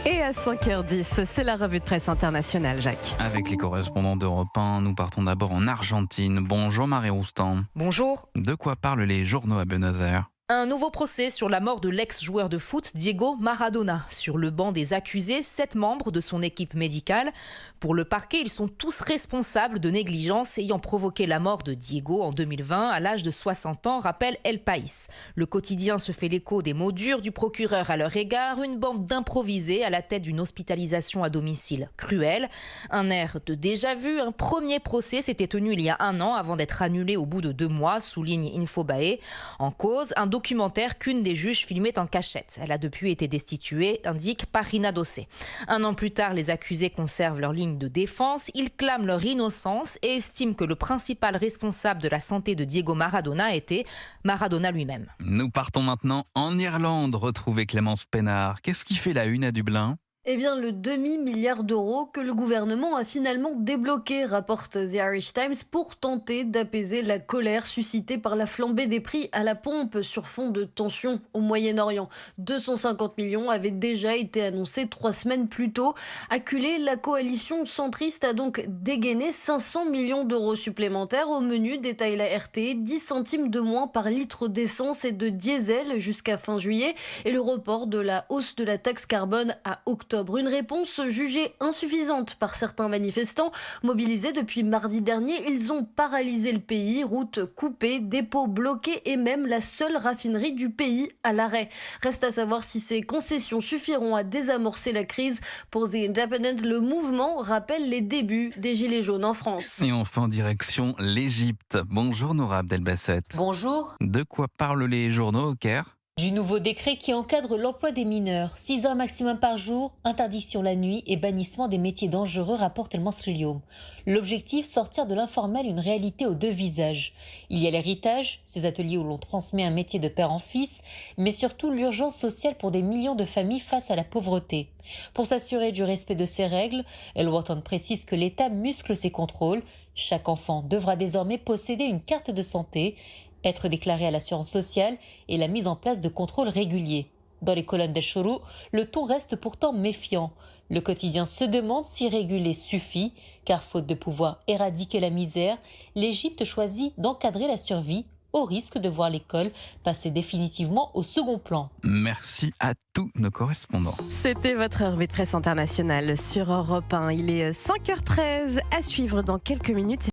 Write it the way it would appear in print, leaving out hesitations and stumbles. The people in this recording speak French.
Et à 5h10, c'est la revue de presse internationale, Jacques. Avec les correspondants d'Europe 1, nous partons d'abord en Argentine. Bonjour Marie Roustan. Bonjour. De quoi parlent les journaux à Buenos Aires ? Un nouveau procès sur la mort de l'ex-joueur de foot Diego Maradona. Sur le banc des accusés, 7 membres de son équipe médicale. Pour le parquet, ils sont tous responsables de négligence ayant provoqué la mort de Diego en 2020 à l'âge de 60 ans, rappelle El País. Le quotidien se fait l'écho des mots durs du procureur à leur égard, une bande d'improvisés à la tête d'une hospitalisation à domicile cruelle. Un air de déjà-vu, un premier procès s'était tenu il y a 1 an avant d'être annulé au bout de 2 mois, souligne Infobae. En cause, un documentaire qu'une des juges filmait en cachette. Elle a depuis été destituée, indique Página 12. 1 an plus tard, les accusés conservent leur ligne de défense. Ils clament leur innocence et estiment que le principal responsable de la santé de Diego Maradona était Maradona lui-même. Nous partons maintenant en Irlande retrouver Clémence Pénard. Qu'est-ce qui fait la une à Dublin ? Eh bien, le demi-milliard d'euros que le gouvernement a finalement débloqué, rapporte The Irish Times, pour tenter d'apaiser la colère suscitée par la flambée des prix à la pompe sur fond de tension au Moyen-Orient. 250 millions avaient déjà été annoncés 3 semaines plus tôt. Acculée, la coalition centriste a donc dégainé 500 millions d'euros supplémentaires au menu, détaille la RT, 10 centimes de moins par litre d'essence et de diesel jusqu'à fin juillet, et le report de la hausse de la taxe carbone à octobre. Une réponse jugée insuffisante par certains manifestants. Mobilisés depuis mardi dernier, ils ont paralysé le pays, routes coupées, dépôts bloqués et même la seule raffinerie du pays à l'arrêt. Reste à savoir si ces concessions suffiront à désamorcer la crise. Pour The Independent, le mouvement rappelle les débuts des Gilets jaunes en France. Et enfin, direction l'Égypte. Bonjour Noura Abdelbasset. Bonjour. De quoi parlent les journaux au Caire ? Du nouveau décret qui encadre l'emploi des mineurs. 6 heures maximum par jour, interdiction la nuit et bannissement des métiers dangereux, rapporte El Monsilium. L'objectif, sortir de l'informel une réalité aux 2 visages. Il y a l'héritage, ces ateliers où l'on transmet un métier de père en fils, mais surtout l'urgence sociale pour des millions de familles face à la pauvreté. Pour s'assurer du respect de ces règles, El Watan précise que l'État muscle ses contrôles. Chaque enfant devra désormais posséder une carte de santé, être déclaré à l'assurance sociale et la mise en place de contrôles réguliers. Dans les colonnes d'El Chourou, le ton reste pourtant méfiant. Le quotidien se demande si réguler suffit, car faute de pouvoir éradiquer la misère, l'Égypte choisit d'encadrer la survie au risque de voir l'école passer définitivement au second plan. Merci à tous nos correspondants. C'était votre revue de presse internationale sur Europe 1. Il est 5h13 à suivre dans quelques minutes.